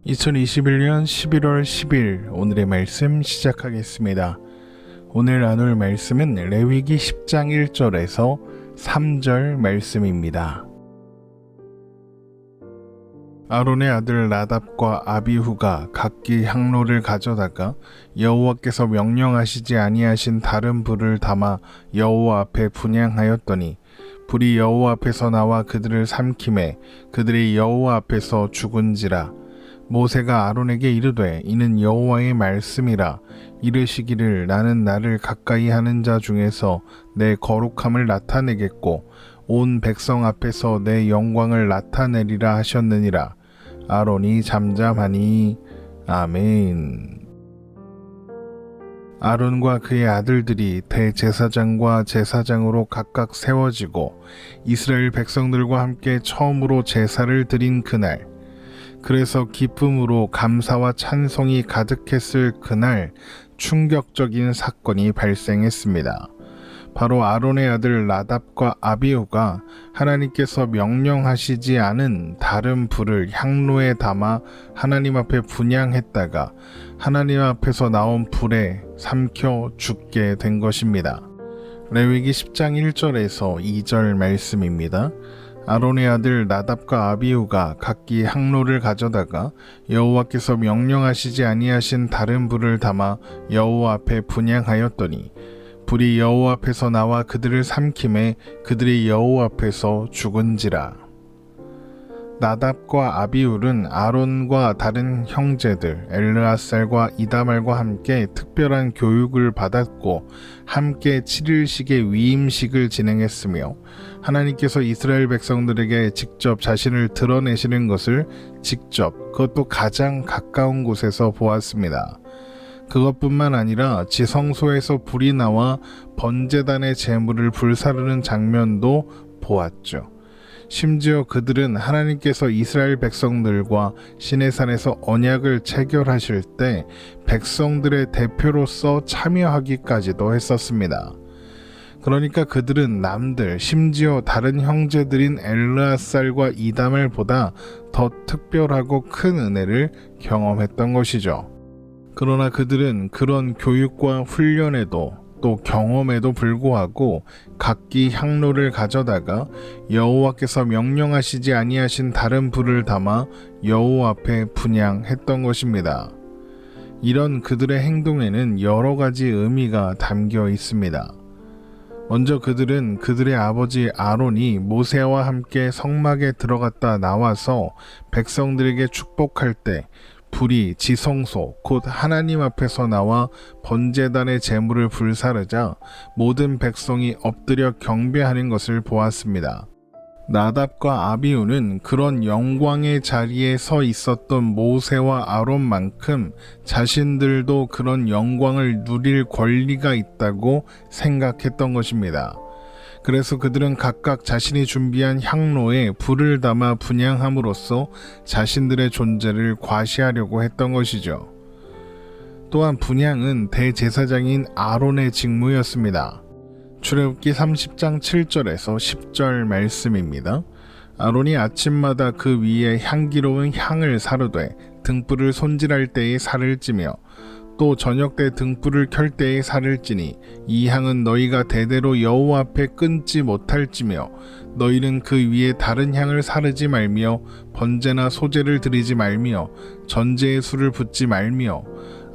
2021년 11월 10일 오늘의 말씀 시작하겠습니다. 오늘 나눌 말씀은 레위기 10장 1절에서 3절 말씀입니다. 아론의 아들 나답과 아비후가 각기 향로를 가져다가 여호와께서 명령하시지 아니하신 다른 불을 담아 여호와 앞에 분향하였더니 불이 여호와 앞에서 나와 그들을 삼키매 그들이 여호와 앞에서 죽은지라. 모세가 아론에게 이르되 이는 여호와의 말씀이라. 이르시기를 나는 나를 가까이 하는 자 중에서 내 거룩함을 나타내겠고 온 백성 앞에서 내 영광을 나타내리라 하셨느니라. 아론이 잠잠하니. 아멘. 아론과 그의 아들들이 대제사장과 제사장으로 각각 세워지고 이스라엘 백성들과 함께 처음으로 제사를 드린 그날, 그래서 기쁨으로 감사와 찬송이 가득했을 그날 충격적인 사건이 발생했습니다. 바로 아론의 아들 나답과 아비후가 하나님께서 명령하시지 않은 다른 불을 향로에 담아 하나님 앞에 분향했다가 하나님 앞에서 나온 불에 삼켜 죽게 된 것입니다. 레위기 10장 1절에서 2절 말씀입니다. 아론의 아들 나답과 아비후가 각기 향로를 가져다가 여호와께서 명령하시지 아니하신 다른 불을 담아 여호와 앞에 분향하였더니 불이 여호와 앞에서 나와 그들을 삼키매 그들이 여호와 앞에서 죽은지라. 나답과 아비후는 아론과 다른 형제들 엘르아살과 이다말과 함께 특별한 교육을 받았고 함께 7일씩의 위임식을 진행했으며 하나님께서 이스라엘 백성들에게 직접 자신을 드러내시는 것을 직접, 그것도 가장 가까운 곳에서 보았습니다. 그것뿐만 아니라 지성소에서 불이 나와 번제단의 제물을 불사르는 장면도 보았죠. 심지어 그들은 하나님께서 이스라엘 백성들과 시내산에서 언약을 체결하실 때 백성들의 대표로서 참여하기까지도 했었습니다. 그러니까 그들은 남들, 심지어 다른 형제들인 엘르아살과 이다말보다 더 특별하고 큰 은혜를 경험했던 것이죠. 그러나 그들은 그런 교육과 훈련에도 또 경험에도 불구하고 각기 향로를 가져다가 여호와께서 명령하시지 아니하신 다른 불을 담아 여호와 앞에 분향했던 것입니다. 이런 그들의 행동에는 여러 가지 의미가 담겨 있습니다. 먼저 그들은 그들의 아버지 아론이 모세와 함께 성막에 들어갔다 나와서 백성들에게 축복할 때 불이 지성소 곧 하나님 앞에서 나와 번제단의 제물을 불사르자 모든 백성이 엎드려 경배하는 것을 보았습니다. 나답과 아비후는 그런 영광의 자리에 서 있었던 모세와 아론만큼 자신들도 그런 영광을 누릴 권리가 있다고 생각했던 것입니다. 그래서 그들은 각각 자신이 준비한 향로에 불을 담아 분향함으로써 자신들의 존재를 과시하려고 했던 것이죠. 또한 분향은 대제사장인 아론의 직무였습니다. 출애굽기 30장 7절에서 10절 말씀입니다. 아론이 아침마다 그 위에 향기로운 향을 사르되 등불을 손질할 때에 살을 찌며 또 저녁 때 등불을 켤 때에 살을 찌니 이 향은 너희가 대대로 여호와 앞에 끊지 못할지며 너희는 그 위에 다른 향을 사르지 말며 번제나 소제를 드리지 말며 전제의 술을 붓지 말며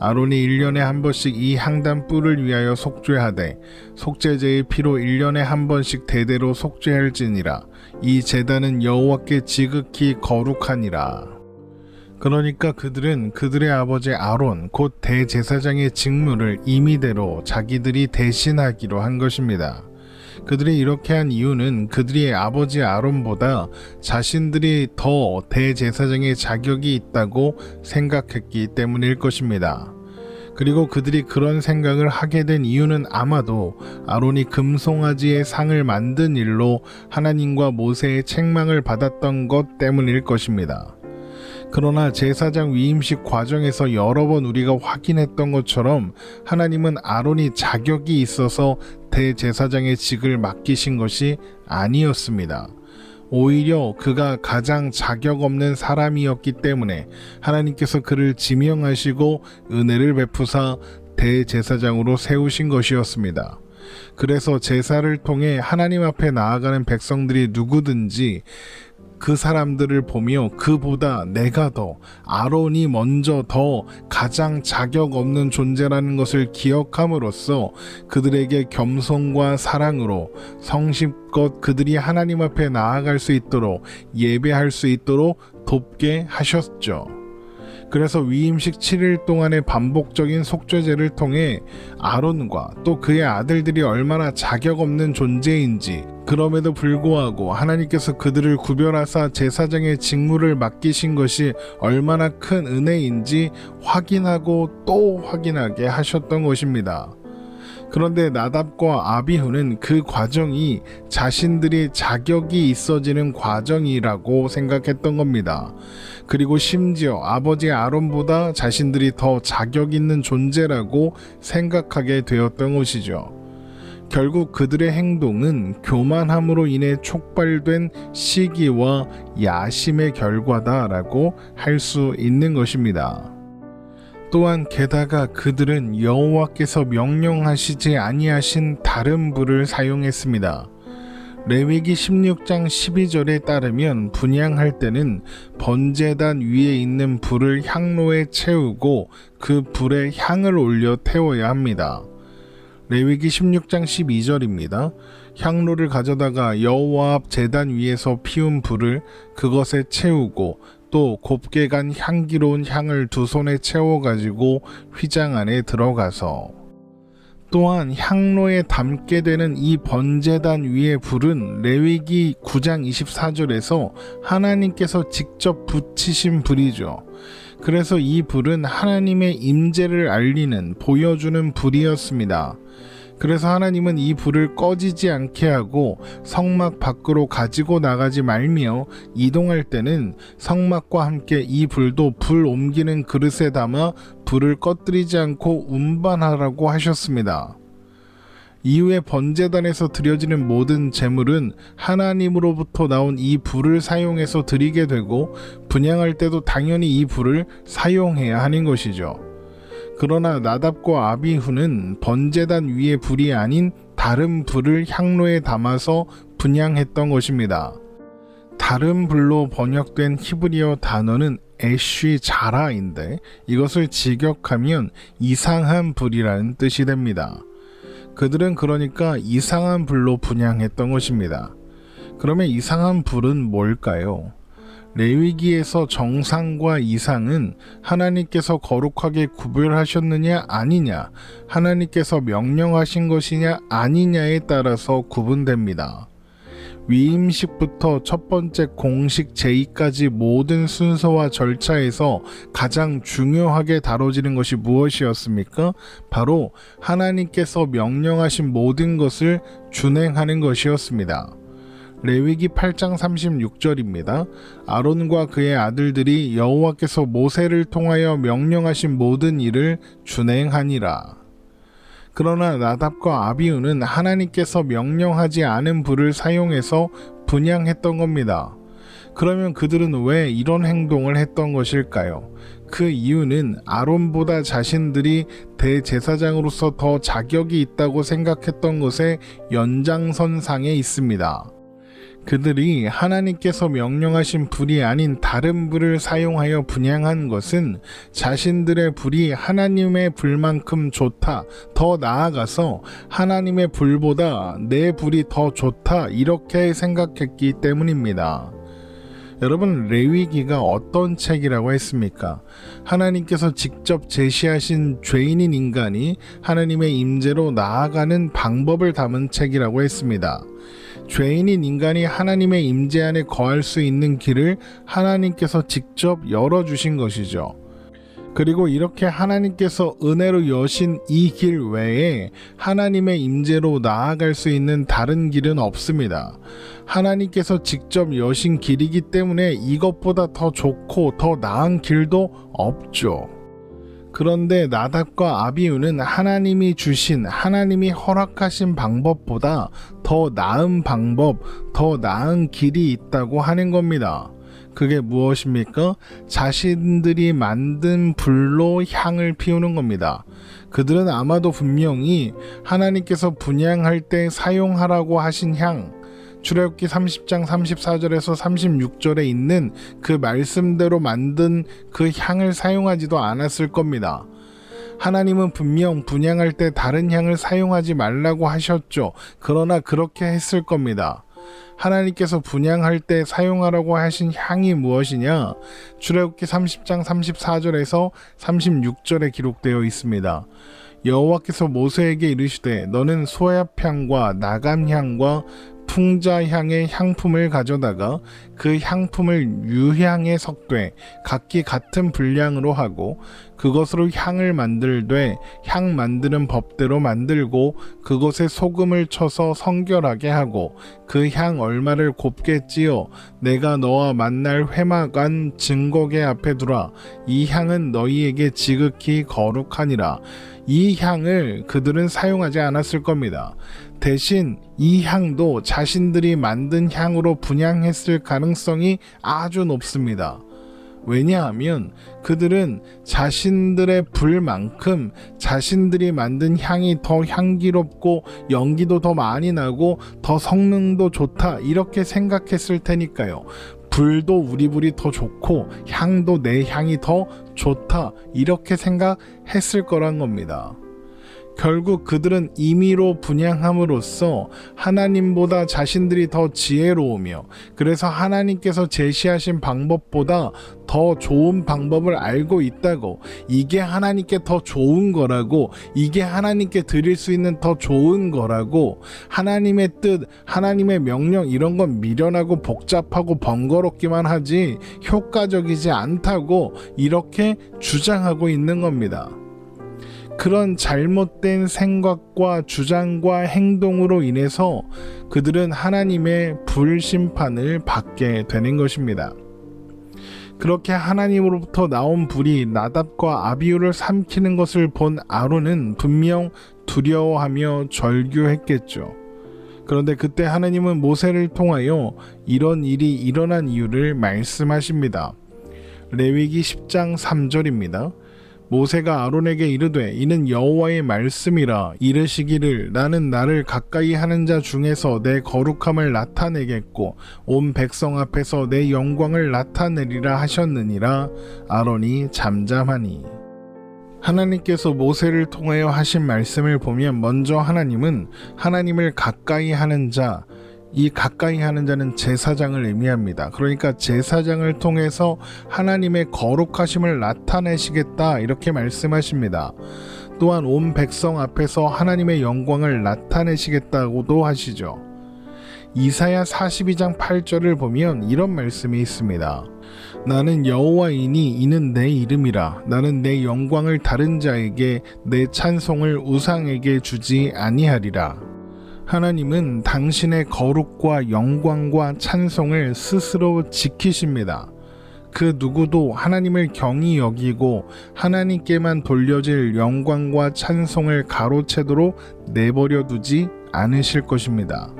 아론이 1년에 한 번씩 이 향단 뿔을 위하여 속죄하되 속죄제의 피로 1년에 한 번씩 대대로 속죄할지니라. 이 제단은 여호와께 지극히 거룩하니라. 그러니까 그들은 그들의 아버지 아론 곧 대제사장의 직무를 임의대로 자기들이 대신하기로 한 것입니다. 그들이 이렇게 한 이유는 그들이 아버지 아론보다 자신들이 더 대제사장의 자격이 있다고 생각했기 때문일 것입니다. 그리고 그들이 그런 생각을 하게 된 이유는 아마도 아론이 금송아지의 상을 만든 일로 하나님과 모세의 책망을 받았던 것 때문일 것입니다. 그러나 제사장 위임식 과정에서 여러 번 우리가 확인했던 것처럼 하나님은 아론이 자격이 있어서 대제사장의 직을 맡기신 것이 아니었습니다. 오히려 그가 가장 자격 없는 사람이었기 때문에 하나님께서 그를 지명하시고 은혜를 베푸사 대제사장으로 세우신 것이었습니다. 그래서 제사를 통해 하나님 앞에 나아가는 백성들이 누구든지 그 사람들을 보며 그보다 내가 더, 아론이 먼저 더 가장 자격 없는 존재라는 것을 기억함으로써 그들에게 겸손과 사랑으로 성심껏 그들이 하나님 앞에 나아갈 수 있도록 예배할 수 있도록 돕게 하셨죠. 그래서 위임식 7일 동안의 반복적인 속죄제를 통해 아론과 또 그의 아들들이 얼마나 자격 없는 존재인지, 그럼에도 불구하고 하나님께서 그들을 구별하사 제사장의 직무를 맡기신 것이 얼마나 큰 은혜인지 확인하고 또 확인하게 하셨던 것입니다. 그런데 나답과 아비후는 그 과정이 자신들이 자격이 있어지는 과정이라고 생각했던 겁니다. 그리고 심지어 아버지 아론보다 자신들이 더 자격 있는 존재라고 생각하게 되었던 것이죠. 결국 그들의 행동은 교만함으로 인해 촉발된 시기와 야심의 결과다라고 할 수 있는 것입니다. 또한 게다가 그들은 여호와께서 명령하시지 아니하신 다른 불을 사용했습니다. 레위기 16장 12절에 따르면 분향할 때는 번제단 위에 있는 불을 향로에 채우고 그 불에 향을 올려 태워야 합니다. 레위기 16장 12절입니다. 향로를 가져다가 여호와 앞 제단 위에서 피운 불을 그것에 채우고 또 곱게 간 향기로운 향을 두 손에 채워가지고 휘장 안에 들어가서, 또한 향로에 담게 되는 이 번제단 위의 불은 레위기 9장 24절에서 하나님께서 직접 붙이신 불이죠. 그래서 이 불은 하나님의 임재를 알리는, 보여주는 불이었습니다. 그래서 하나님은 이 불을 꺼지지 않게 하고 성막 밖으로 가지고 나가지 말며 이동할 때는 성막과 함께 이 불도 불 옮기는 그릇에 담아 불을 꺼뜨리지 않고 운반하라고 하셨습니다. 이후에 번제단에서 드려지는 모든 제물은 하나님으로부터 나온 이 불을 사용해서 드리게 되고 분향할 때도 당연히 이 불을 사용해야 하는 것이죠. 그러나 나답과 아비후는 번제단 위의 불이 아닌 다른 불을 향로에 담아서 분향했던 것입니다. 다른 불로 번역된 히브리어 단어는 애쉬 자라인데 이것을 직역하면 이상한 불이라는 뜻이 됩니다. 그들은 그러니까 이상한 불로 분향했던 것입니다. 그러면 이상한 불은 뭘까요? 레위기에서 정상과 이상은 하나님께서 거룩하게 구별하셨느냐 아니냐, 하나님께서 명령하신 것이냐 아니냐에 따라서 구분됩니다. 위임식부터 첫 번째 공식 제의까지 모든 순서와 절차에서 가장 중요하게 다뤄지는 것이 무엇이었습니까? 바로 하나님께서 명령하신 모든 것을 준행하는 것이었습니다. 레위기 8장 36절입니다. 아론과 그의 아들들이 여호와께서 모세를 통하여 명령하신 모든 일을 준행하니라. 그러나 나답과 아비후는 하나님께서 명령하지 않은 불을 사용해서 분향했던 겁니다. 그러면 그들은 왜 이런 행동을 했던 것일까요? 그 이유는 아론보다 자신들이 대제사장으로서 더 자격이 있다고 생각했던 것의 연장선상에 있습니다. 그들이 하나님께서 명령하신 불이 아닌 다른 불을 사용하여 분향한 것은 자신들의 불이 하나님의 불만큼 좋다, 더 나아가서 하나님의 불보다 내 불이 더 좋다, 이렇게 생각했기 때문입니다. 여러분, 레위기가 어떤 책이라고 했습니까? 하나님께서 직접 제시하신 죄인인 인간이 하나님의 임재로 나아가는 방법을 담은 책이라고 했습니다. 죄인인 인간이 하나님의 임재 안에 거할 수 있는 길을 하나님께서 직접 열어주신 것이죠. 그리고 이렇게 하나님께서 은혜로 여신 이 길 외에 하나님의 임재로 나아갈 수 있는 다른 길은 없습니다. 하나님께서 직접 여신 길이기 때문에 이것보다 더 좋고 더 나은 길도 없죠. 그런데 나답과 아비후는 하나님이 주신, 하나님이 허락하신 방법보다 더 나은 방법, 더 나은 길이 있다고 하는 겁니다. 그게 무엇입니까? 자신들이 만든 불로 향을 피우는 겁니다. 그들은 아마도 분명히 하나님께서 분향할 때 사용하라고 하신 향, 출애굽기 30장 34절에서 36절에 있는 그 말씀대로 만든 그 향을 사용하지도 않았을 겁니다. 하나님은 분명 분향할 때 다른 향을 사용하지 말라고 하셨죠. 그러나 그렇게 했을 겁니다. 하나님께서 분향할 때 사용하라고 하신 향이 무엇이냐? 출애굽기 30장 34절에서 36절에 기록되어 있습니다. 여호와께서 모세에게 이르시되 너는 소야향과 나감향과 풍자향의 향품을 가져다가 그 향품을 유향에 섞되 각기 같은 분량으로 하고 그것으로 향을 만들되 향 만드는 법대로 만들고 그것에 소금을 쳐서 성결하게 하고 그 향 얼마를 곱게 찌어 내가 너와 만날 회막안 증거계 앞에 두라. 이 향은 너희에게 지극히 거룩하니라. 이 향을 그들은 사용하지 않았을 겁니다. 대신 이 향도 자신들이 만든 향으로 분향했을 가능성이 아주 높습니다. 왜냐하면 그들은 자신들의 불만큼 자신들이 만든 향이 더 향기롭고 연기도 더 많이 나고 더 성능도 좋다 이렇게 생각했을 테니까요. 불도 우리 불이 더 좋고 향도 내 향이 더 좋다 이렇게 생각했을 거란 겁니다. 결국 그들은 임의로 분향함으로써 하나님보다 자신들이 더 지혜로우며 그래서 하나님께서 제시하신 방법보다 더 좋은 방법을 알고 있다고, 이게 하나님께 더 좋은 거라고, 이게 하나님께 드릴 수 있는 더 좋은 거라고, 하나님의 뜻, 하나님의 명령 이런 건 미련하고 복잡하고 번거롭기만 하지 효과적이지 않다고 이렇게 주장하고 있는 겁니다. 그런 잘못된 생각과 주장과 행동으로 인해서 그들은 하나님의 불심판을 받게 되는 것입니다. 그렇게 하나님으로부터 나온 불이 나답과 아비후를 삼키는 것을 본 아론은 분명 두려워하며 절규했겠죠. 그런데 그때 하나님은 모세를 통하여 이런 일이 일어난 이유를 말씀하십니다. 레위기 10장 3절입니다. 모세가 아론에게 이르되 이는 여호와의 말씀이라. 이르시기를 나는 나를 가까이 하는 자 중에서 내 거룩함을 나타내겠고 온 백성 앞에서 내 영광을 나타내리라 하셨느니라. 아론이 잠잠하니. 하나님께서 모세를 통하여 하신 말씀을 보면 먼저 하나님은 하나님을 가까이 하는 자, 이 가까이 하는 자는 제사장을 의미합니다. 그러니까 제사장을 통해서 하나님의 거룩하심을 나타내시겠다 이렇게 말씀하십니다. 또한 온 백성 앞에서 하나님의 영광을 나타내시겠다고도 하시죠. 이사야 42장 8절을 보면 이런 말씀이 있습니다. 나는 여호와이니 이는 내 이름이라. 나는 내 영광을 다른 자에게 내 찬송을 우상에게 주지 아니하리라. 하나님은 당신의 거룩과 영광과 찬송을 스스로 지키십니다. 그 누구도 하나님을 경히 여기고 하나님께만 돌려질 영광과 찬송을 가로채도록 내버려 두지 않으실 것입니다.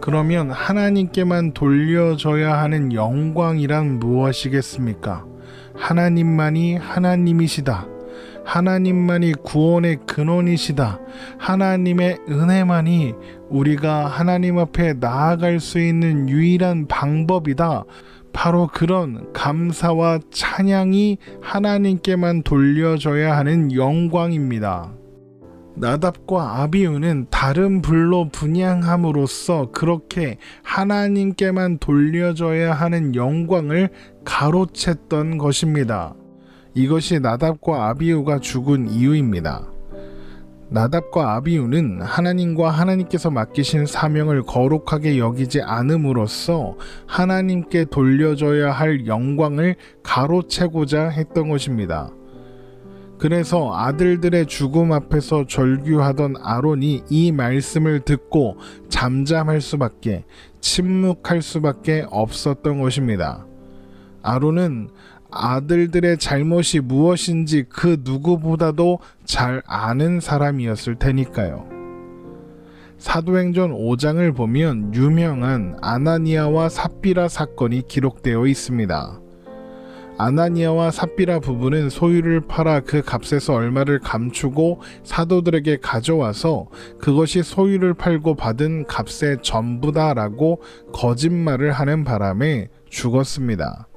그러면 하나님께만 돌려져야 하는 영광이란 무엇이겠습니까? 하나님만이 하나님이시다. 하나님만이 구원의 근원이시다. 하나님의 은혜만이 우리가 하나님 앞에 나아갈 수 있는 유일한 방법이다. 바로 그런 감사와 찬양이 하나님께만 돌려져야 하는 영광입니다. 나답과 아비후는 다른 불로 분향함으로써 그렇게 하나님께만 돌려져야 하는 영광을 가로챘던 것입니다. 이것이 나답과 아비후가 죽은 이유입니다. 나답과 아비후는 하나님과 하나님께서 맡기신 사명을 거룩하게 여기지 않음으로써 하나님께 돌려줘야 할 영광을 가로채고자 했던 것입니다. 그래서 아들들의 죽음 앞에서 절규하던 아론이 이 말씀을 듣고 잠잠할 수밖에, 침묵할 수밖에 없었던 것입니다. 아론은 아들들의 잘못이 무엇인지 그 누구보다도 잘 아는 사람이었을 테니까요. 사도행전 5장을 보면 유명한 아나니아와 삽비라 사건이 기록되어 있습니다. 아나니아와 삽비라 부부는 소유를 팔아 그 값에서 얼마를 감추고 사도들에게 가져와서 그것이 소유를 팔고 받은 값의 전부다라고 거짓말을 하는 바람에 죽었습니다.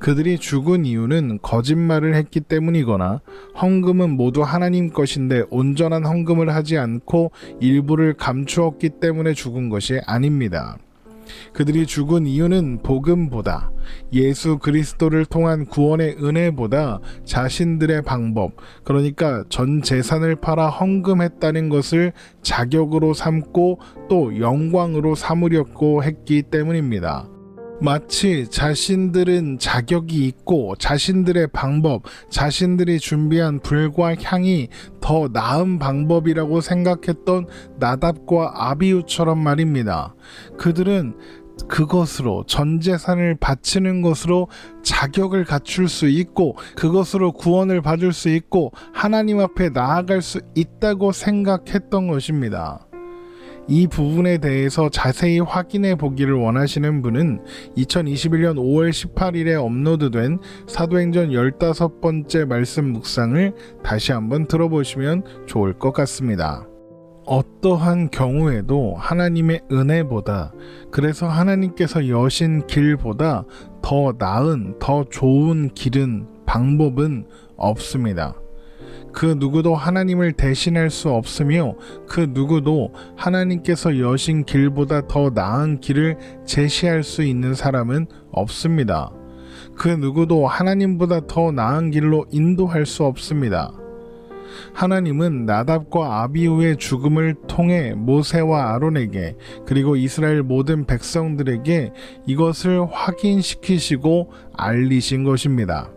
그들이 죽은 이유는 거짓말을 했기 때문이거나 헌금은 모두 하나님 것인데 온전한 헌금을 하지 않고 일부를 감추었기 때문에 죽은 것이 아닙니다. 그들이 죽은 이유는 복음보다, 예수 그리스도를 통한 구원의 은혜보다 자신들의 방법, 그러니까 전 재산을 팔아 헌금했다는 것을 자격으로 삼고 또 영광으로 삼으려고 했기 때문입니다. 마치 자신들은 자격이 있고 자신들의 방법, 자신들이 준비한 불과 향이 더 나은 방법이라고 생각했던 나답과 아비후처럼 말입니다. 그들은 그것으로 전 재산을 바치는 것으로 자격을 갖출 수 있고 그것으로 구원을 받을 수 있고 하나님 앞에 나아갈 수 있다고 생각했던 것입니다. 이 부분에 대해서 자세히 확인해 보기를 원하시는 분은 2021년 5월 18일에 업로드된 사도행전 15번째 말씀 묵상을 다시 한번 들어보시면 좋을 것 같습니다. 어떠한 경우에도 하나님의 은혜보다, 그래서 하나님께서 여신 길보다 더 나은, 더 좋은 길은, 방법은 없습니다. 그 누구도 하나님을 대신할 수 없으며 그 누구도 하나님께서 여신 길보다 더 나은 길을 제시할 수 있는 사람은 없습니다. 그 누구도 하나님보다 더 나은 길로 인도할 수 없습니다. 하나님은 나답과 아비후의 죽음을 통해 모세와 아론에게 그리고 이스라엘 모든 백성들에게 이것을 확인시키시고 알리신 것입니다.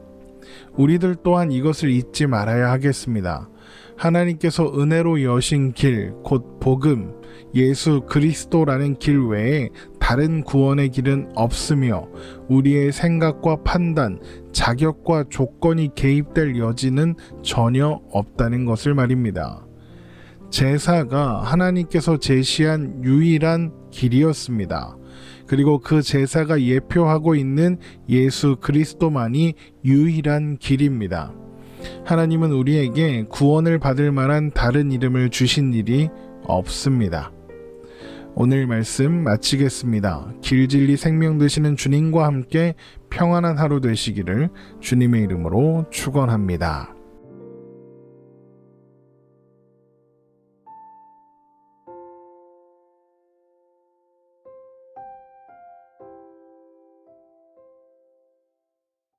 우리들 또한 이것을 잊지 말아야 하겠습니다. 하나님께서 은혜로 여신 길, 곧 복음, 예수 그리스도라는 길 외에 다른 구원의 길은 없으며 우리의 생각과 판단, 자격과 조건이 개입될 여지는 전혀 없다는 것을 말입니다. 제사가 하나님께서 제시한 유일한 길이었습니다. 그리고 그 제사가 예표하고 있는 예수 그리스도만이 유일한 길입니다. 하나님은 우리에게 구원을 받을 만한 다른 이름을 주신 일이 없습니다. 오늘 말씀 마치겠습니다. 길 진리 생명 되시는 주님과 함께 평안한 하루 되시기를 주님의 이름으로 축원합니다.